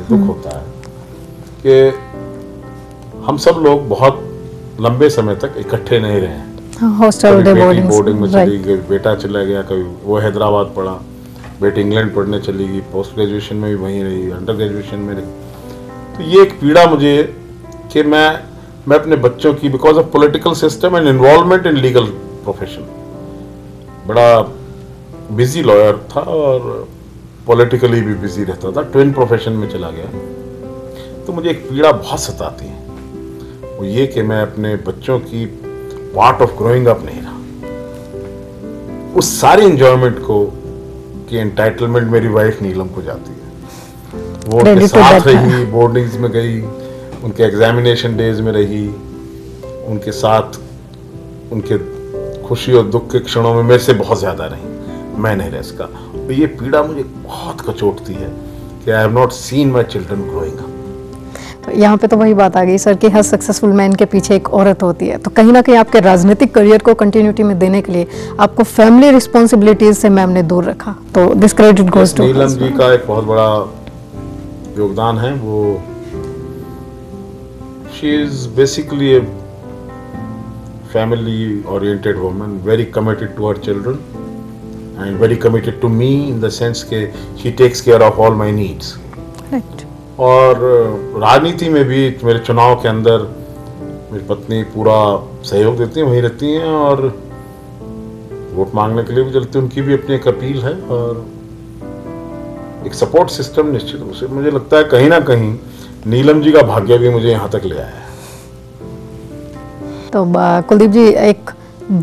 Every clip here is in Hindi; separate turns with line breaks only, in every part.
दुख होता है कि हम सब लोग बहुत लंबे समय तक इकट्ठे नहीं रहे हैं।
हॉस्टल
कभी बेटी
बोर्डिंग
बोर्डिंग में चली गई, बेटा चला गया, कभी वो हैदराबाद पढ़ा, बेटी इंग्लैंड पढ़ने चली गई, पोस्ट ग्रेजुएशन में भी वहीं रही, अंडर ग्रेजुएशन में रही। तो ये एक पीड़ा मुझे कि मैं अपने बच्चों की, because of political system and involvement in legal profession, बड़ा बिजी लॉयर था और पॉलिटिकली भी बिजी रहता था, ट्विन प्रोफेशन में चला गया। तो मुझे एक पीड़ा बहुत सताती है, वो ये कि मैं अपने बच्चों की पार्ट ऑफ ग्रोइंग अप नहीं रहा। उस सारी एंजॉयमेंट को की एंटाइटलमेंट मेरी वाइफ नीलम को जाती है। वो उनके साथ रही, बोर्डिंग्स में गई, उनके एग्जामिनेशन डेज में रही, उनके साथ उनके खुशी और दुख के क्षणों में मेरे से बहुत ज्यादा रही, मैं नहीं रह सका। तो ये पीड़ा मुझे बहुत कचोटती है कि I have not seen my children growing up.
तो यहाँ पे तो वही बात आ गई सर कि हर सक्सेसफुल मैन के पीछे एक औरत होती है। तो कहीं ना कहीं आपके राजनीतिक करियर को कंटिन्यूटी में देने के लिए आपको फैमिली रिस्पॉन्सिबिलिटीज से मैम ने दूर रखा, तो this credit goes to
Neelam ji का एक बहुत बड़ा योगदान है। वो she is basically a family oriented woman, very committed to her children and very committed to me in the sense के she takes care of all my needs. और राजनीति में भी मेरे चुनाव के अंदर मेरी पत्नी पूरा सहयोग देती हैं, वहीं रहती हैं और वोट मांगने के लिए भी चलती हैं। उनकी भी अपनी एक अपील है और एक सपोर्ट सिस्टम निश्चित रूप से मुझे लगता है कहीं ना कहीं नीलम जी का भाग्य भी मुझे यहाँ तक ले आया है।
तो कुलदीप जी, एक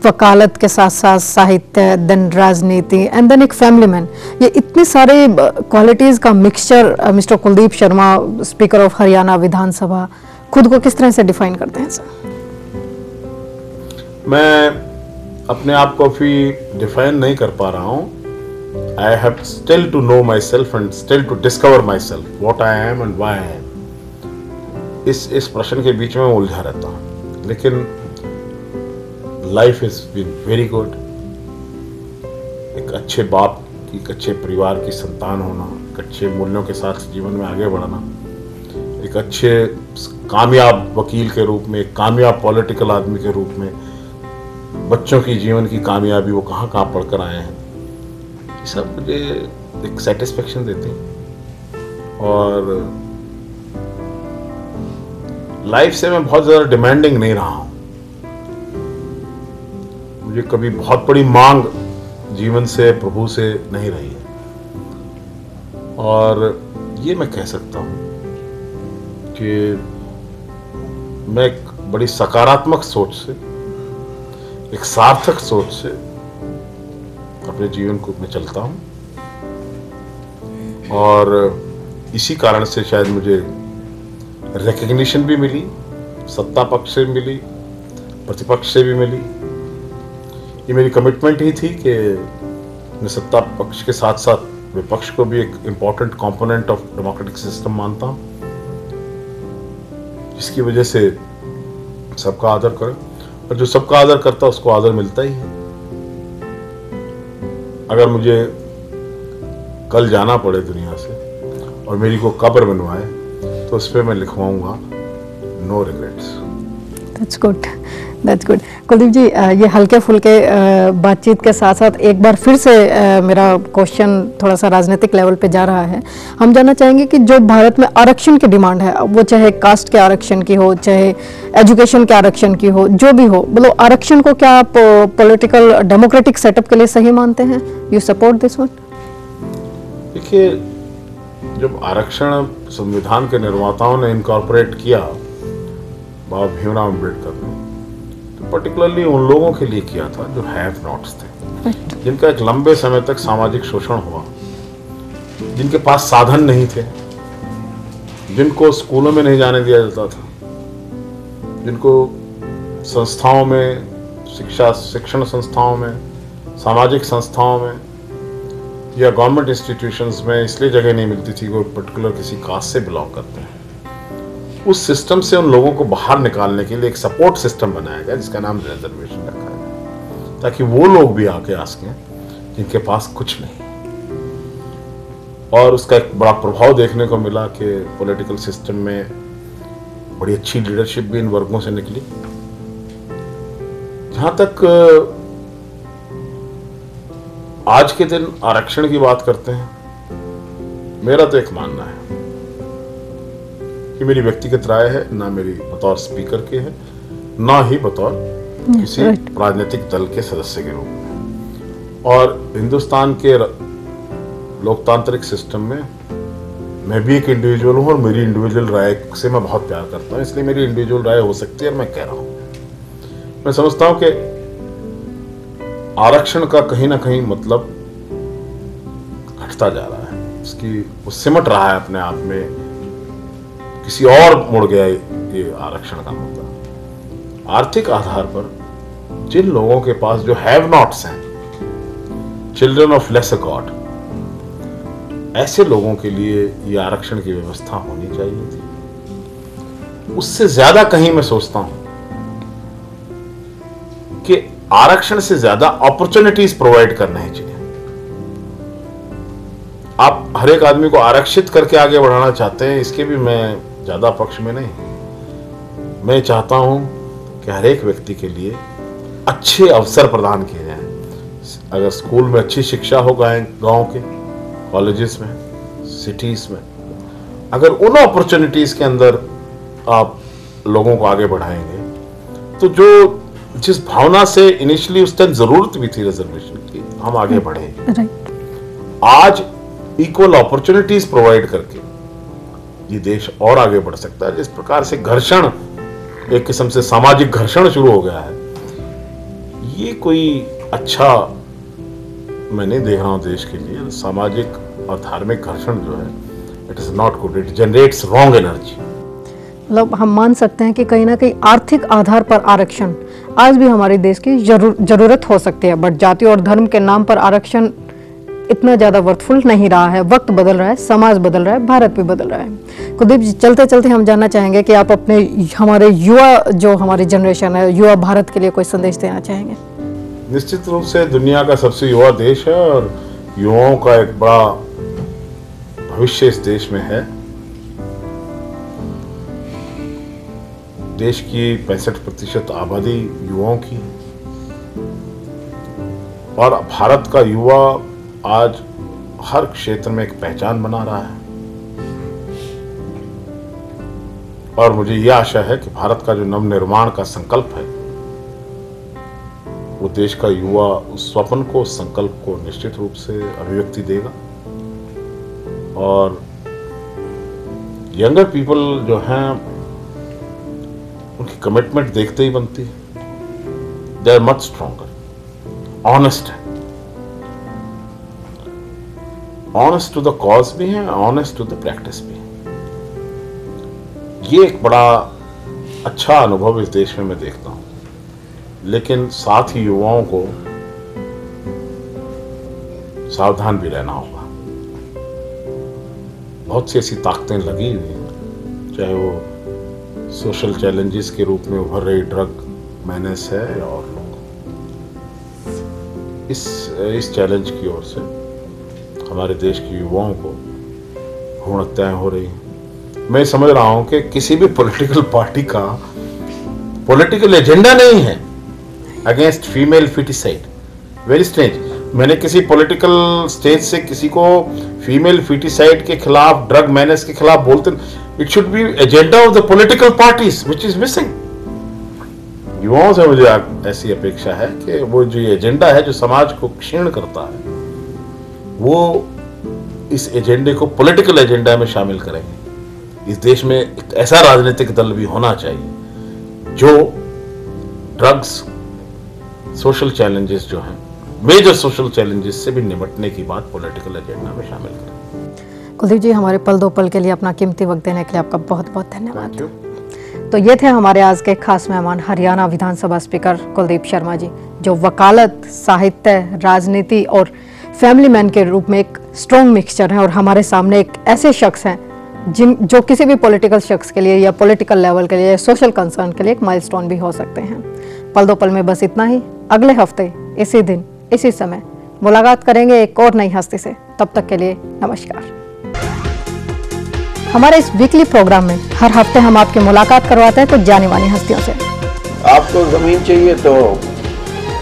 वकालत के साथ साथ साहित्य, देन राजनीति एंड देन एक फैमिली मैन, ये इतनी सारे क्वालिटीज का mixture mister Kuldeep Sharma, speaker of Haryana Vidhan Sabha, खुद को किस तरह से डिफाइन करते हैं सर?
मैं अपने आप को भी डिफाइन नहीं कर पा रहा हूँ। I have still to know myself and still to discover myself, what I am and why I am. इस प्रश्न के बीच में मैं उलझा रहता हूँ, लेकिन life is been very good. एक अच्छे बाप की, एक अच्छे परिवार की संतान होना, एक अच्छे मूल्यों के साथ जीवन में आगे बढ़ना, एक अच्छे कामयाब वकील के रूप में, एक कामयाब पॉलिटिकल आदमी के रूप में, बच्चों की जीवन की कामयाबी वो कहाँ कहाँ पढ़कर आए हैं, ये सब मुझे एक सेटिस्फेक्शन देते हैं। और लाइफ से मैं बहुत ज़्यादा डिमांडिंग नहीं रहा हूँ। मुझे कभी बहुत बड़ी मांग जीवन से, प्रभु से नहीं रही है। और ये मैं कह सकता हूँ कि मैं एक बड़ी सकारात्मक सोच से, एक सार्थक सोच से अपने जीवन को मैं चलता हूँ। और इसी कारण से शायद मुझे रिकग्निशन भी मिली, सत्ता पक्ष से मिली, प्रतिपक्ष से भी मिली। ये मेरी कमिटमेंट ही थी कि मैं सत्ता पक्ष के साथ साथ विपक्ष को भी एक important component of democratic system मानता हूँ, जिसकी वजह से सबका आदर करें, और जो सबका आदर करता है उसको आदर मिलता ही है। अगर मुझे कल जाना पड़े दुनिया से और मेरी को कब्र बनवाए तो उस पर मैं लिखवाऊंगा no regrets.
That's good, that's good. Kuldeep ji, ये हल्के फुल्के बातचीत के साथ साथ एक बार फिर से मेरा क्वेश्चन थोड़ा सा राजनीतिक लेवल पे जा रहा है। हम जानना चाहेंगे कि जो भारत में आरक्षण की डिमांड है, वो चाहे कास्ट के आरक्षण की हो, चाहे एजुकेशन के आरक्षण की हो, जो भी हो, मतलब आरक्षण को क्या आप पॉलिटिकल डेमोक्रेटिक सेटअप के लिए सही मानते हैं? You support this one?
देखिए, जब आरक्षण संविधान के निर्माताओं ने इनकॉर्पोरेट किया बाबा भीमराव अम्बेडकर ने, तो पर्टिकुलरली उन लोगों के लिए किया था जो हैव नॉट्स थे, जिनका एक लंबे समय तक सामाजिक शोषण हुआ, जिनके पास साधन नहीं थे, जिनको स्कूलों में नहीं जाने दिया जाता था, जिनको संस्थाओं में, शिक्षण संस्थाओं में, सामाजिक संस्थाओं में या गवर्नमेंट इंस्टीट्यूशंस में इसलिए जगह नहीं मिलती थी, वो पर्टिकुलर किसी कास्ट से बिलोंग करते हैं। उस सिस्टम से उन लोगों को बाहर निकालने के लिए एक सपोर्ट सिस्टम बनाया गया जिसका नाम रिजर्वेशन रखा है, ताकि वो लोग भी आके आ सकें जिनके पास कुछ नहीं। और उसका एक बड़ा प्रभाव देखने को मिला कि पॉलिटिकल सिस्टम में बड़ी अच्छी लीडरशिप भी इन वर्गों से निकली। जहां तक आज के दिन आरक्षण की बात करते हैं, मेरा तो एक मानना है कि मेरी व्यक्तिगत राय है, ना मेरी बतौर स्पीकर के है, ना ही बतौर किसी राजनीतिक दल के सदस्य के रूप में। और हिंदुस्तान के लोकतांत्रिक सिस्टम में मैं भी एक इंडिविजुअल हूं और मेरी इंडिविजुअल राय से मैं बहुत प्यार करता हूं, इसलिए मेरी इंडिविजुअल राय हो सकती है और मैं कह रहा हूं। मैं समझता हूं कि आरक्षण का कहीं ना कहीं मतलब घटता जा रहा है, वो सिमट रहा है अपने आप में, किसी और मुड़ गया ये आरक्षण का मुद्दा। आर्थिक आधार पर जिन लोगों के पास जो हैव नॉट्स हैं, चिल्ड्रन ऑफ लेसर गॉड, ऐसे लोगों के लिए ये आरक्षण की व्यवस्था होनी चाहिए थी। उससे ज्यादा कहीं मैं सोचता हूं कि आरक्षण से ज्यादा अपॉर्चुनिटीज प्रोवाइड करना ही चाहिए। आप हर एक आदमी को आरक्षित करके आगे बढ़ाना चाहते हैं, इसके भी मैं ज्यादा पक्ष में नहीं। मैं चाहता हूं कि हर एक व्यक्ति के लिए अच्छे अवसर प्रदान किए जाएं। अगर स्कूल में अच्छी शिक्षा हो गांव के कॉलेजेस में, सिटीज में, अगर उन अपॉर्चुनिटीज के अंदर आप लोगों को आगे बढ़ाएंगे तो जो जिस भावना से इनिशियली उस टाइम जरूरत भी थी रिजर्वेशन की, हम आगे बढ़े। आज इक्वल अपॉर्चुनिटीज प्रोवाइड करके ये देश और आगे बढ़ सकता है। जिस प्रकार से घर्षण, एक किस्म से सामाजिक घर्षण शुरू हो गया है, ये कोई अच्छा मैं नहीं देख रहा हूं देश के लिए। सामाजिक और धार्मिक घर्षण जो है, it is not good, it generates wrong energy.
मतलब हम मान सकते हैं कि कहीं ना कहीं आर्थिक आधार पर आरक्षण आज भी हमारे देश की जरूरत हो सकती है, बट जाति और धर्म के नाम पर आरक्षण इतना ज्यादा वर्थफुल नहीं रहा है। वक्त बदल रहा है, समाज बदल रहा है, भारत भी बदल रहा है। कुलदीप जी, चलते चलते हम जानना चाहेंगे कि आप अपने हमारे युवा, जो हमारी जनरेशन है, युवा भारत के लिए कोई संदेश देना चाहेंगे?
निश्चित रूप से दुनिया का सबसे युवा देश है और युवाओं का एक बड़ा भविष्य इस देश में है। देश की 65% आबादी युवाओं की, और भारत का युवा आज हर क्षेत्र में एक पहचान बना रहा है। और मुझे यह आशा है कि भारत का जो नवनिर्माण का संकल्प है, वो देश का युवा उस स्वप्न को, उस संकल्प को निश्चित रूप से अभिव्यक्ति देगा। और यंगर पीपल जो हैं, उनकी कमिटमेंट देखते ही बनती है। They are much stronger, honest है, ऑनेस्ट टू द कॉज भी है, ऑनेस्ट टू द प्रैक्टिस भी है। ये एक बड़ा अच्छा अनुभव इस देश में मैं देखता हूं। लेकिन साथ ही युवाओं को सावधान भी रहना होगा। बहुत सी ऐसी ताकतें लगी हुई हैं, चाहे वो सोशल चैलेंजेस के रूप में उभर रही ड्रग मैनेस है या और लोग, इस चैलेंज की ओर से हमारे देश के युवाओं को भ्रूण हत्याएं हो रही हैं। मैं समझ रहा हूं कि किसी भी पॉलिटिकल पार्टी का पॉलिटिकल एजेंडा नहीं है against female foeticide. Very strange. मैंने किसी पॉलिटिकल स्टेज से किसी को फीमेल फिटिसाइड के खिलाफ, ड्रग मैनेस के खिलाफ बोलते, it should be agenda of the political parties which is missing. युवाओं से मुझे ऐसी अपेक्षा है कि वो जो एजेंडा है जो समाज को क्षीण करता है, वो इस एजेंडे को पॉलिटिकल एजेंडा में शामिल करेंगे। इस देश में एक ऐसा राजनीतिक दल भी होना चाहिए जो ड्रग्स, सोशल चैलेंजेस जो हैं, मेजर सोशल चैलेंजेस से भी निपटने की बात पॉलिटिकल एजेंडा में शामिल करें।
कुलदीप जी, हमारे पल दो पल के लिए अपना कीमती वक्त देने के लिए आपका बहुत बहुत धन्यवाद। तो ये थे हमारे आज के खास मेहमान, हरियाणा विधानसभा स्पीकर कुलदीप शर्मा जी, जो वकालत, साहित्य, राजनीति और फैमिली मैन के रूप में एक स्ट्रॉन्ग मिक्सचर है। और हमारे सामने एक ऐसे शख्स हैं जो किसी भी पॉलिटिकल शख्स के लिए या पॉलिटिकल लेवल के लिए या सोशल कंसर्न के लिए एक माइलस्टोन भी हो सकते हैं। पल दो पल में बस इतना ही। अगले हफ्ते इसी दिन इसी समय मुलाकात करेंगे एक और नई हस्ती से। तब तक के लिए नमस्कार। हमारे इस वीकली प्रोग्राम में हर हफ्ते हम आपकी मुलाकात करवाते हैं कुछ जानी मानी हस्तियों से।
आपको जमीन चाहिए तो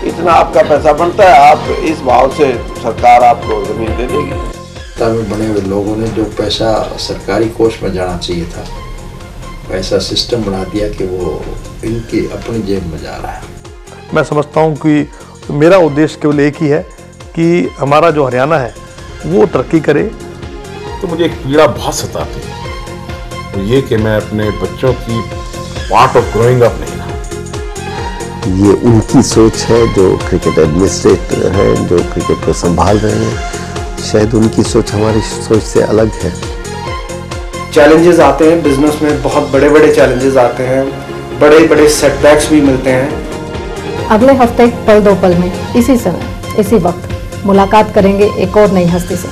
इतना आपका पैसा बनता है, आप इस भाव से सरकार आपको जमीन दे देगी।
में बने हुए लोगों ने जो पैसा सरकारी कोष में जाना चाहिए था, ऐसा सिस्टम बना दिया कि वो इनकी अपनी जेब में जा रहा है।
मैं समझता हूँ कि मेरा उद्देश्य केवल एक ही है कि हमारा जो हरियाणा है वो तरक्की करे।
तो मुझे एक पीड़ा बहुत सताती है, तो ये कि मैं अपने बच्चों की पार्ट ऑफ ग्रोइंग अप नहीं रहा।
ये उनकी सोच है जो क्रिकेट एडमिनिस्ट्रेटर हैं, जो क्रिकेट को संभाल रहे हैं। शायद उनकी सोच हमारी सोच से अलग है।
चैलेंजेस आते हैं बिजनेस में, बहुत बड़े बड़े चैलेंजेस आते हैं, बड़े बड़े सेटबैक्स भी मिलते हैं।
अगले हफ्ते पल दो पल में इसी समय इसी वक्त मुलाकात करेंगे एक और नई हस्ती से।